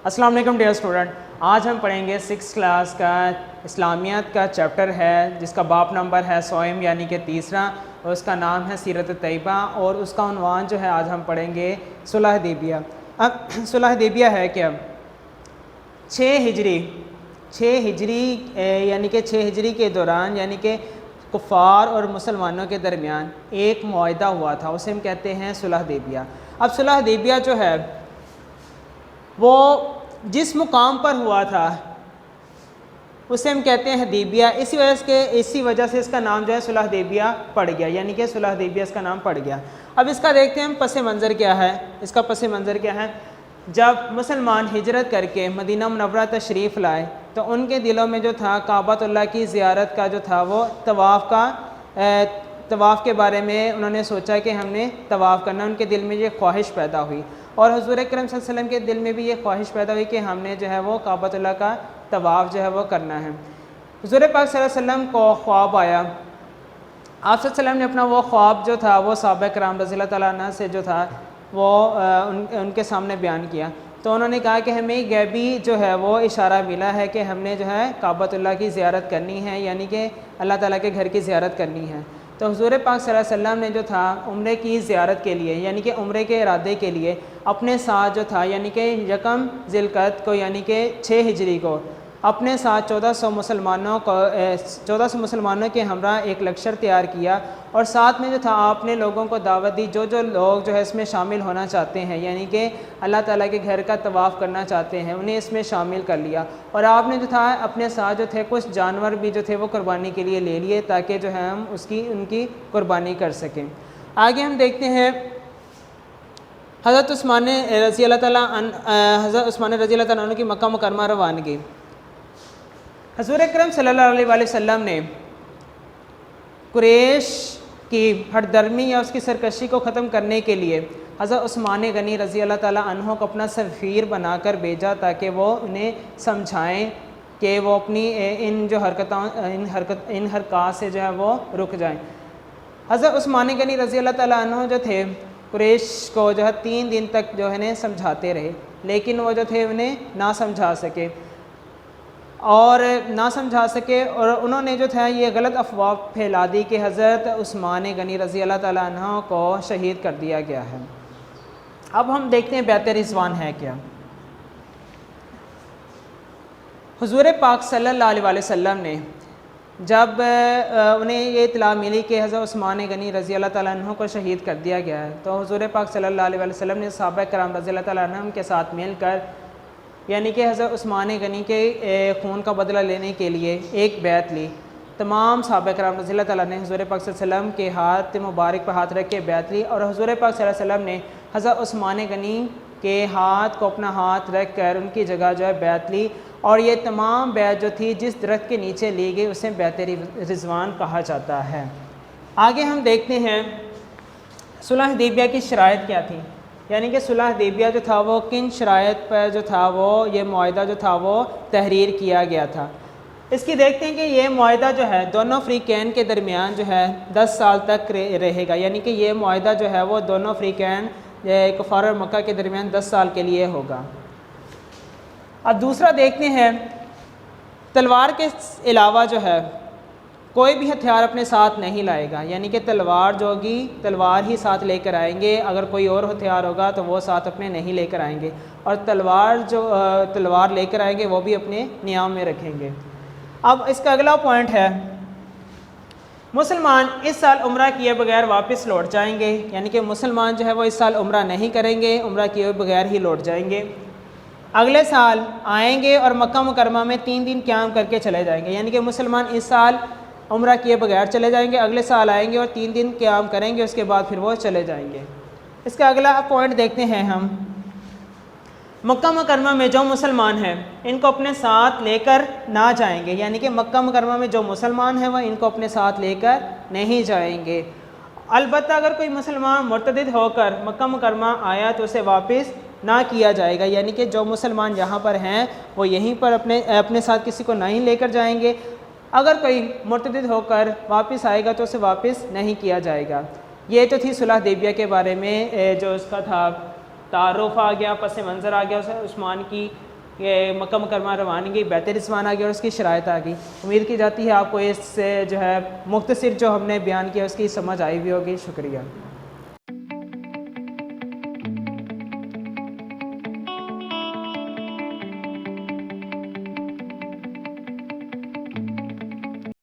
अस्सलाम वालेकुम dear student, आज हम पढ़ेंगे 6th क्लास का इस्लामियत का चैप्टर है जिसका बाब नंबर है सोम यानी कि तीसरा, और उसका नाम है सीरत तैयबा और उसका उन्वान जो है आज हम पढ़ेंगे सुलह हुदैबिया। अब सुलह हुदैबिया है क्या? 6 हिजरी यानी कि 6 हिजरी के दौरान यानी कि कुफ़ार और मुसलमानों के दरमियान एक मुआहदा हुआ था, उसे हम कहते हैं सुलह हुदैबिया। अब सुलह हुदैबिया जो है वो जिस मुकाम पर हुआ था उसे हम कहते हैं हुदैबिया। इसी वजह से इसका नाम जो है सुलह हुदैबिया पड़ गया, यानी कि सुलह हुदैबिया इसका नाम पड़ गया। अब इसका देखते हैं हम पस मंज़र क्या है। इसका पस मंज़र क्या है? जब मुसलमान हिजरत करके मदीना मुनव्वरा तशरीफ़ लाए तो उनके दिलों में जो था काबतुल्लाह की ज़ियारत का जो था वो तवाफ़ के बारे में उन्होंने सोचा कि हमने तवाफ़ करना। उनके दिल में ये ख्वाहिश पैदा हुई और हुज़ूर अकरम सल्लल्लाहु अलैहि वसल्लम के दिल में भी ये ख्वाहिश पैदा हुई कि हमने जो है वो काबतुल्लाह का तवाफ़ जो है वो करना है। हुज़ूर पाक सल्लल्लाहु अलैहि वसल्लम को ख्वाब आया। आप सल्लल्लाहु अलैहि वसल्लम ने अपना वो ख्वाब जो था वो सहाबा किराम रज़ियल्लाहु तआला अन्हु से जो था वो उनके सामने बयान किया। तो उन्होंने कहा कि हमें गैबी जो है वो इशारा मिला है कि हमने जो है काबतुल्लाह की ज़ियारत करनी है, यानी कि अल्लाह ताला के घर की ज़ियारत करनी है। तो हुज़ूर पाक सल्लल्लाहु अलैहि वसल्लम ने जो था उम्रे की ज़ियारत के लिए यानी कि उम्रे के इरादे के लिए अपने साथ जो था यानी कि यकम ज़िलक़द को यानी कि 6 हिजरी को अपने साथ 1400 मुसलमानों के हमरा एक लश्कर तैयार किया और साथ में जो था आपने लोगों को दावत दी जो लोग जो है इसमें शामिल होना चाहते हैं यानी कि अल्लाह ताला के घर का तवाफ़ करना चाहते हैं उन्हें इसमें शामिल कर लिया। और आपने जो था अपने साथ जो थे कुछ जानवर भी जो थे वो कुर्बानी के लिए ले लिए ताकि जो है हम उनकी कुर्बानी कर सकें। आगे हम देखते हैं हज़रत उस्मान रज़ी अल्लाह तआला की मक्का मुकर्रमा रवानगी। हुज़ूर अकरम सल्लल्लाहु अलैहि वसल्लम ने कुरैश की हठधर्मी या उसकी सरकशी को ख़त्म करने के लिए हज़रत उस्मान गनी रज़ी अल्लाह तआला अन्हु को अपना सफ़ीर बनाकर भेजा ताकि वो उन्हें समझाएं कि वो अपनी इन हरकत से जो है वो रुक जाएं। हज़रत उस्मान गनी रज़ी अल्लाह तआला अन्हु जो थे कुरैश को जो है 3 दिन तक जो है समझाते रहे, लेकिन वो जो थे उन्हें ना समझा सके और उन्होंने जो था ये गलत अफवाह फैला दी कि हज़रत उस्मान गनी रज़ी अल्लाह तआला अन्हु को शहीद कर दिया गया है। अब हम देखते हैं बैत रिज़वान है क्या। हुज़ूर पाक सल्लल्लाहु अलैहि वसल्लम ने जब उन्हें ये इत्तला मिली कि हज़रत उस्मान गनी रज़ी अल्लाह तआला अन्हु को शहीद कर दिया गया है तो हुज़ूर पाक सल्लल्लाहु अलैहि वसल्लम ने सहाबा किराम रज़ी अल्लाह तआला अन्हुम के साथ मिलकर यानी कि हज़रत उस्मान गनी के खून का बदला लेने के लिए एक बैत ली। तमाम सहाबा किराम रज़ी अल्लाह तआला ने हुज़ूर पाक सल्लल्लाहु अलैहि वसल्लम के हाथ मुबारक पर हाथ रख के बैत ली और हुज़ूर पाक सल्लल्लाहु अलैहि वसल्लम ने हज़रत उस्मान गनी के हाथ को अपना हाथ रख कर उनकी जगह जो है बैत ली। और ये तमाम बैत जो थी जिस दरख्त के नीचे ली गई उसे बैत रिज़वान कहा जाता है। आगे हम देखते हैं सुलह हुदैबिया की शराइत क्या थी, यानी कि सुलह हुदैबिया जो था वो किन शराइत पर जो था वो ये मुआहदा जो था वो तहरीर किया गया था। इसकी देखते हैं कि ये मुआहदा जो है दोनों फ़रीक़ैन के दरमियान जो है 10 साल तक रहेगा, यानी कि ये मुआहदा जो है वो दोनों फ़रीक़ैन कुफ़ार और मक्का के दरमियान 10 साल के लिए होगा। अब दूसरा देखते हैं तलवार के अलावा जो है कोई भी हथियार अपने साथ नहीं लाएगा, यानी कि तलवार जो होगी तलवार ही साथ लेकर आएंगे, अगर कोई और हथियार होगा तो वो साथ अपने नहीं लेकर आएंगे और तलवार लेकर आएंगे वो भी अपने नियाम में रखेंगे। अब इसका अगला पॉइंट है मुसलमान इस साल उम्रा किए बगैर वापस लौट जाएंगे, यानी कि मुसलमान जो है वो इस साल उम्रा नहीं करेंगे, उम्रा किए बगैर ही लौट जाएंगे। अगले साल आएंगे और मक्का मुकरमा में 3 दिन क़याम करके चले जाएंगे, यानी कि मुसलमान इस साल उम्रा किए बगैर चले जाएंगे, अगले साल आएंगे और 3 दिन क़याम करेंगे, उसके बाद फिर वो चले जाएंगे। इसका अगला पॉइंट देखते हैं हम मक्का मुकरमा में जो मुसलमान हैं इनको अपने साथ लेकर ना जाएंगे, यानी कि मक्का मुकरमा में जो मुसलमान हैं वह इनको अपने साथ लेकर नहीं जाएंगे। अलबत्ता अगर कोई मुसलमान मुर्तदिद होकर मक्का मुकरमा आया तो उसे वापस ना किया जाएगा, यानी कि जो मुसलमान यहाँ पर हैं वो यहीं पर अपने साथ किसी को नहीं लेकर जाएंगे। अगर कोई मुर्तदिद होकर वापस आएगा तो उसे वापस नहीं किया जाएगा। ये तो थी सुलह हुदैबिया के बारे में जो उसका था तारुफ आ गया, पस मंज़र आ गया उस्मान की ये मक्का मुकरमा रवानगी बैत रिज़वान आ गई और उसकी शराइत आ गई। उम्मीद की जाती है आपको इससे जो है मुख्तसर जो हमने बयान किया उसकी समझ आई भी होगी। शुक्रिया।